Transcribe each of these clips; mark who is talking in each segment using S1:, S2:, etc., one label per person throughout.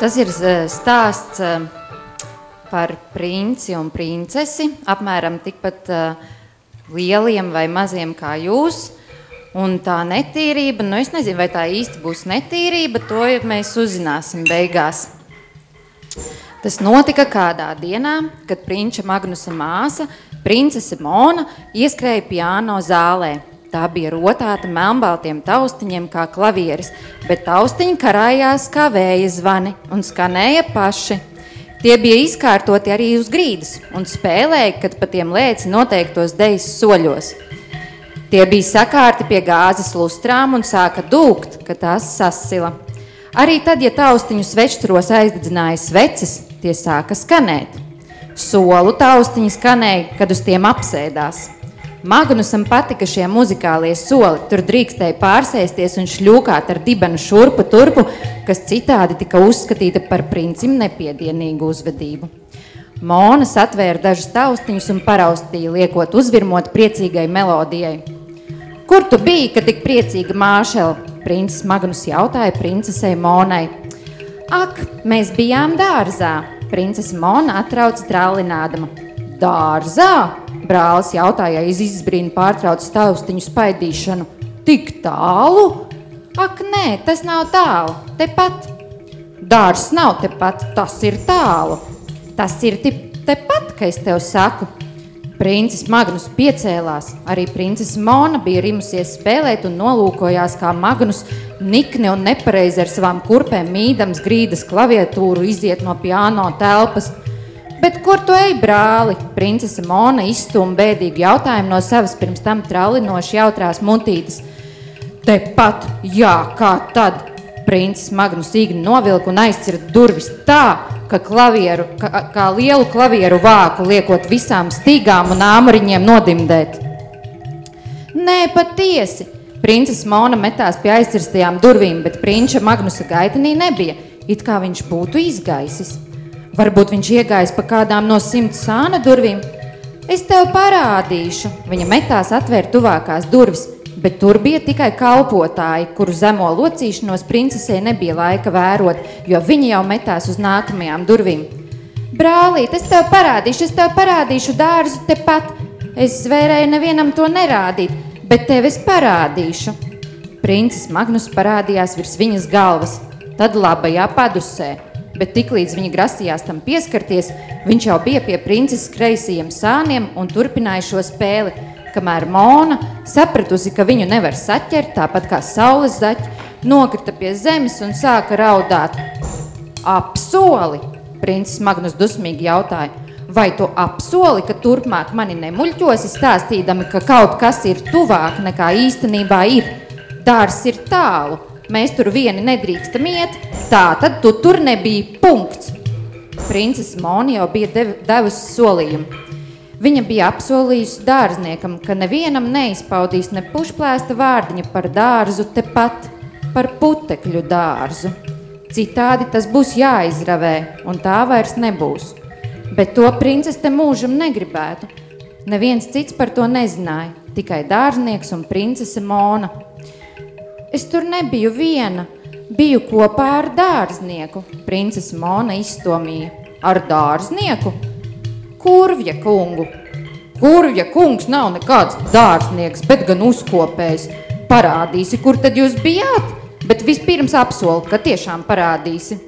S1: Tas ir stāsts par princi un princesi, apmēram tikpat lieliem vai maziem kā jūs. Un tā netīrība, nu es nezinu, vai tā īsti būs netīrība, to mēs uzzināsim beigās. Tas notika kādā dienā, kad prinča Magnusa māsa, princese Mona, ieskrēja piano zālē. Tā bija rotāta melnbaltiem taustiņiem kā klavieris, bet taustiņi karājās kā vēja zvani un skanēja paši. Tie bija izkārtoti arī uz grīdas un spēlēja, kad pa tiem lēci noteiktos dejas soļos. Tie bija sakārti pie gāzes lustrām un sāka dūkt, ka tās sasila. Arī tad, ja taustiņu svečturos aizdedzināja sveces, tie sāka skanēt. Solu taustiņi skanēja, kad uz tiem apsēdās. Magnusam patika šie muzikālie soli, tur drīkstēja pārsēsties un šļūkāt ar dibenu šurpu turpu, kas citādi tika uzskatīta par princim nepiedienīgu uzvedību. Monas atvēra dažus taustiņus un paraustīja, liekot uzvirmot priecīgai melodijai. Kur tu biji, kad tik priecīga māšela? Princis Magnus jautāja princesei Monai. Ak, mēs bijām dārzā, princese Mona atrauca trālinādama. Dārzā? Brālis jautāja iz izbrīnu pārtrauc taustiņu spaidīšanu. Tik tālu? Ak, nē, tas nav tālu, tepat. Dārzs nav tepat, tas ir tālu. Tas ir tepat, ka es tev saku. Princis Magnus piecēlās, arī princese Mona bija rimusies spēlēt un nolūkojās, kā Magnus nikni un nepareizi ar savām kurpēm mīdams grīdas klaviatūru iziet no piano telpas. Bet kur tu ej, brāli? Princese Mona izstūma bēdīgu jautājumu no savas pirms tam trallinoši jautrās mutītes. Tepat, jā, kā tad? Princis Magnus īgni novilka un aizcirta durvis tā, ka kā lielu klavieru vāku liekot visām stīgām un āmuriņiem nodimdēt. Nē, patiesi. Princese Mona metās pie aizcirstajām durvīm, bet prinča Magnusa gaitenī nebija, it kā viņš būtu izgaisis. Varbūt viņš iegājis pa kādām no 100 sāna durvīm. Es tev parādīšu. Viņa metās atvērt tuvākās durvis, bet tur bija tikai kalpotāji, kuru zemo locīšanos princesei nebija laika vērot, jo viņa jau metās uz nākamajām durvīm. Brālīt, es tev parādīšu dārzu tepat. Es zvērēju nevienam to nerādīt, bet tev es parādīšu. Princis Magnus parādījās virs viņas galvas, tad labajā padusē, bet tiklīdz viņa grasījās tam pieskarties, viņš jau bija pie princeses kreisajiem sāniem un turpināja šo spēli, kamēr Mona, sapratusi, ka viņu nevar saķert, tāpat kā saules zaķi, nokrita pie zemes un sāka raudāt. Apsoli, princis Magnus dusmīgi jautāja, vai tu apsoli, ka turpmāk mani nemuļķosi stāstīdami, ka kaut kas ir tuvāk nekā īstenībā ir? Dārzs ir tālu, mēs tur vieni nedrīkstam iet, tā tad tu tur nebija punkts. Princese Mona jau bija devusi solījumu. Viņa bija apsolījusi dārzniekam, ka nevienam neizpaudīs ne pušplēsta vārdiņa par dārzu tepat, par putekļu dārzu. Citādi tas būs jāizravē, un tā vairs nebūs. Bet to princese te mūžam negribētu. Neviens cits par to nezināja, tikai dārznieks un princese Mona. Es tur nebiju viena, biju kopā ar dārznieku, princese Mona izstomīja. Ar dārznieku? Kurvja kungu. Kurvja kungs nav nekāds dārznieks, bet gan uzkopējs. Parādīsi, kur tad jūs bijāt, bet vispirms apsoli, ka tiešām parādīsi.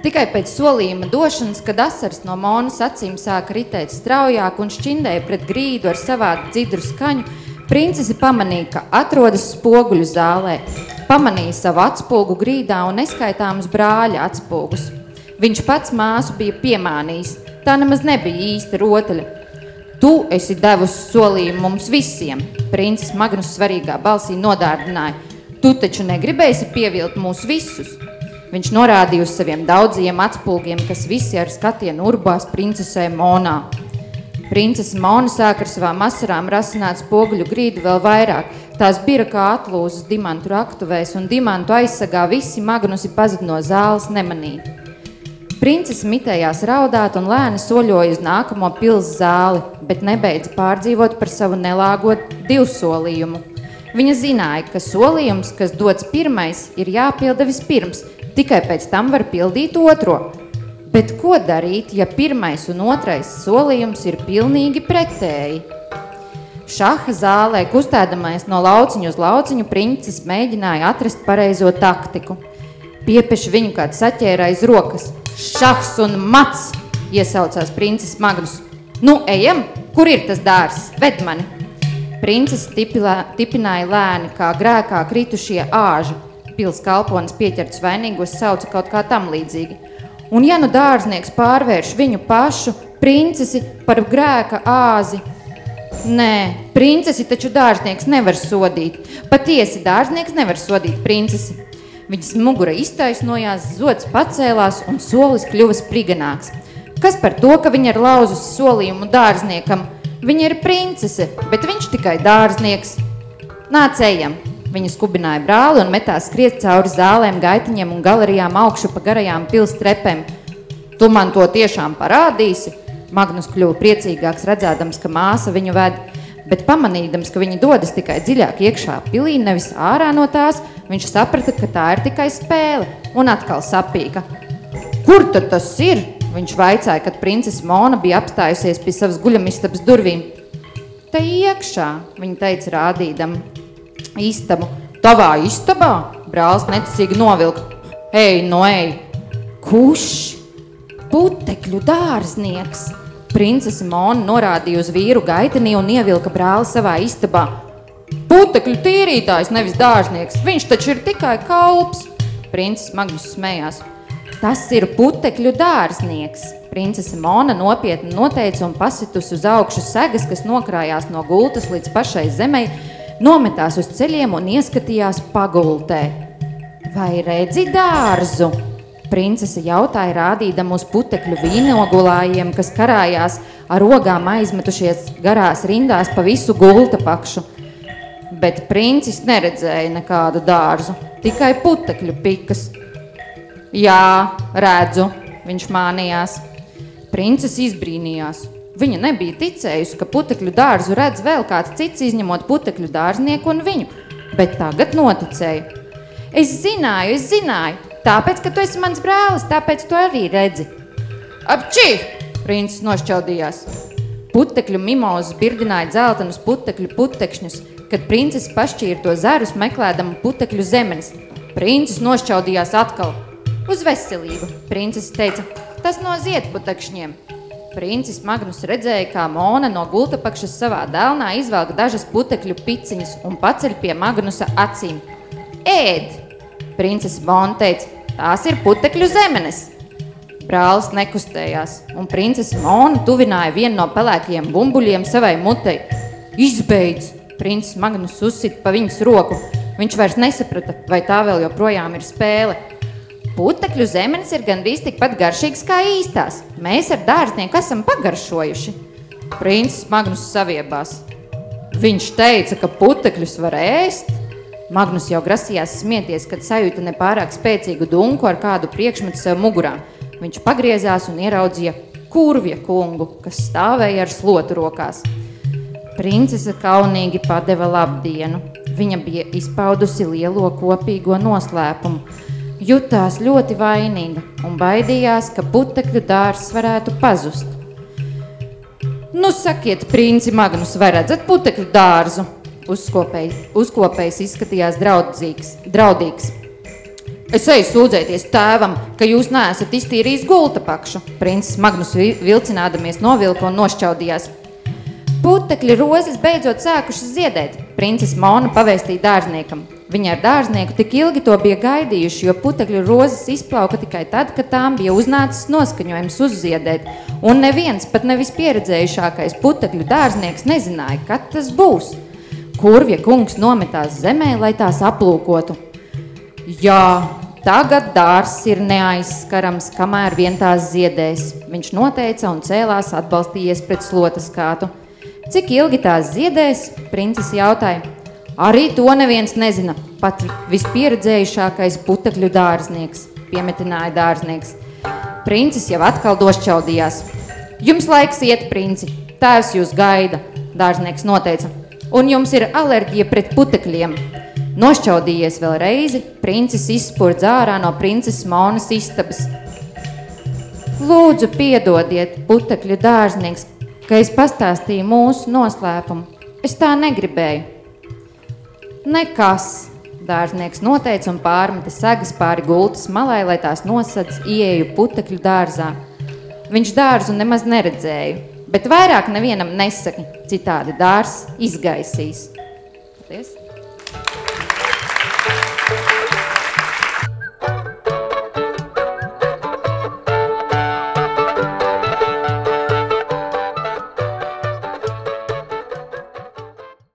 S1: Tikai pēc solījuma došanas, kad asaras no Monas acīm sāka ritēt straujāk un šķindēja pret grīdu ar savādu dzidru skaņu, princese pamanīja, ka atrodas spoguļu zālē. Pamanīja savu atspulgu grīdā un neskaitāmus brāļa atspulgus. Viņš pats māsu bija piemānījis. Tā nemaz nebija īsta rotaļa. Tu esi devusi solījumu mums visiem, princis Magnus svarīgā balsī nodārdināja. Tu taču negribēsi pievilt mūs visus. Viņš norādīja uz saviem daudzajiem atspulgiem, kas visi ar skatienu urbās princesē Monā. Princese Mona sāka ar savām asarām rasināt spoguļu grīdu vēl vairāk. Tās bira kā atlūzas dimantu raktuvēs, un dimantu aizsagā visi Magnusi pazud no zāles nemanīt. Princese mitējās raudāt un lēni soļoja uz nākamo pils zāli, bet nebeidza pārdzīvot par savu nelāgo divsolījumu. Viņa zināja, ka solījums, kas dots pirmais, ir jāpilda vispirms, tikai pēc tam var pildīt otro. Bet ko darīt, ja pirmais un otrais solījums ir pilnīgi pretēji? Šaha zālē, kustēdamais no lauciņu uz lauciņu, princis mēģināja atrast pareizo taktiku. Piepeši viņu kāds saķēra aiz rokas. Šahs un mats, iesaucās princis Magnus. Nu, ejam, kur ir tas dārs? Ved mani. Princis tipināja lēni, kā grēkā kritušie āži. Pils kalponis pieķerts vainīgos sauca kaut kā tam līdzīgi. Un ja nu dārznieks pārvērš viņu pašu, princesi, par grēka āzi? Nē, princesi taču dārznieks nevar sodīt. Patiesi, dārznieks nevar sodīt princesi. Viņas mugura iztaisnojās, zods pacēlās un solis kļuva spriganāks. Kas par to, ka viņa ir lauzus solījumu dārzniekam? Viņa ir princese, bet viņš tikai dārznieks. Nāc, ejam! Viņa skubināja brāli un metās skriet cauri zālēm, gaitiņiem un galerijām augšu pa garajām pils trepēm. Tu man to tiešām parādīsi? Magnus kļuva priecīgāks, redzēdams, ka māsa viņu ved, bet pamanīdams, ka viņa dodas tikai dziļāk iekšā pilī, nevis ārā no tās, viņš saprata, ka tā ir tikai spēle, un atkal sapīka. Kur tad tas ir? Viņš vaicāja, kad princese Mona bija apstājusies pie savas guļamistabas durvīm. Te iekšā, viņa teica rādīdam istabu. Tavā istabā? Brālis neticīgi novilka. Ej, no ej! Kurš? Putekļu dārznieks! Princese Mona norādīja uz vīru gaitenī un ievilka brāli savā istabā. Putekļu tīrītājs, nevis dārznieks, viņš taču ir tikai kalps! Princeses Magnus smējās. Tas ir putekļu dārznieks. Princese Mona nopietni noteica un pasitus uz augšu segas, kas nokrājās no gultas līdz pašai zemei, nometās uz ceļiem un ieskatījās pagultē. Vai redzi dārzu? Princese jautāja, rādīdam uz putekļu vīnogulājiem, kas karājās ar rogām aizmetušies garās rindās pa visu gulta pakšu. Bet princis neredzēja nekādu dārzu, tikai putekļu pikas. Jā, redzu, viņš mānījās. Princis izbrīnījās. Viņa nebija ticējusi, ka putekļu dārzu redz vēl kāds cits, izņemot putekļu dārznieku un viņu, bet tagad noticēja. Es zināju, tāpēc, ka tu esi mans brālis, tāpēc tu arī redzi. Apčī! Princis nošķaudījās. Putekļu mimozas birdināja dzeltenus putekļu putekšņus, kad princis pašķīra to zarus, meklēdama putekļu zemenes. Princis nošķaudījās atkal. Uz veselību, princese teica, tas no ziedputekšņiem. Princis Magnus redzēja, kā Mona no gultapakšas savā dēlnā izvelk dažas putekļu piciņas un paceļ pie Magnusa acīm. Ēd! Princese Mona teica, tās ir putekļu zemenes. Brālis nekustējās, un princese Mona tuvināja vienu no pelēkajiem bumbuļiem savai mutei. Izbeidz! Princis Magnus uzsita pa viņas roku. Viņš vairs nesaprata, vai tā vēl joprojām ir spēle. Putekļu zemenes ir gandrīz tikpat garšīgas kā īstās. Mēs ar dārznieku esam pagaršojuši. Princis Magnus saviebās. Viņš teica, ka putekļus var ēst. Magnus jau grasījās smieties, kad sajūta nepārāk spēcīgu dunku ar kādu priekšmetu sev mugurā. Viņš pagriezās un ieraudzīja Kurvja kungu, kas stāvēja ar slotu rokās. Princese kaunīgi padeva labdienu. Viņa bija izpaudusi lielo kopīgo noslēpumu. Jutās ļoti vainīga un baidījās, ka putekļu dārzs varētu pazust. Nu, sakiet, princi Magnus, vai redzat putekļu dārzu? Uzkopējs izskatījās draudīgs. Es eju sūdzēties tēvam, ka jūs neesat iztīrījis gulta pakšu. Princis Magnus vilcinādamies novilka un nošķaudījās. Putekļu rozes beidzot sākušas ziedēt. Princese Mona pavēstīja dārzniekam. Viņa ar dārznieku tik ilgi to bija gaidījuši, jo putekļu rozes izplauka tikai tad, kad tām bija uznācis noskaņojums uzziedēt, un neviens, pat nevis pieredzējušākais putekļu dārznieks nezināja, kad tas būs. Kurvja kungs nometās zemē, lai tās aplūkotu. Jā, tagad dārzs ir neaizskarams, kamēr vien tās ziedēs, viņš noteica un cēlās atbalstījies pret slotas kātu. Cik ilgi tās ziedēs, princese jautāja. Arī to neviens nezina, pat vispieredzējušākais putekļu dārznieks, piemetināja dārznieks. Princis jau atkal došķaudījās. Jums laiks iet, princi, tēvs jūs gaida, dārznieks noteica, un jums ir alerģija pret putekļiem. Nošķaudījies vēl reizi, princis izspurdz ārā no princeses Monas istabas. Lūdzu, piedodiet, putekļu dārznieks, ka es pastāstīju mūsu noslēpumu. Es tā negribēju. Nekas, dārznieks noteica un pārmeta segas pāri gultas malai, lai tās nosadz ieeju putekļu dārzā. Viņš dārzu nemaz neredzēja, bet vairāk nevienam nesaki, citādi dārs izgaisīs. Paldies!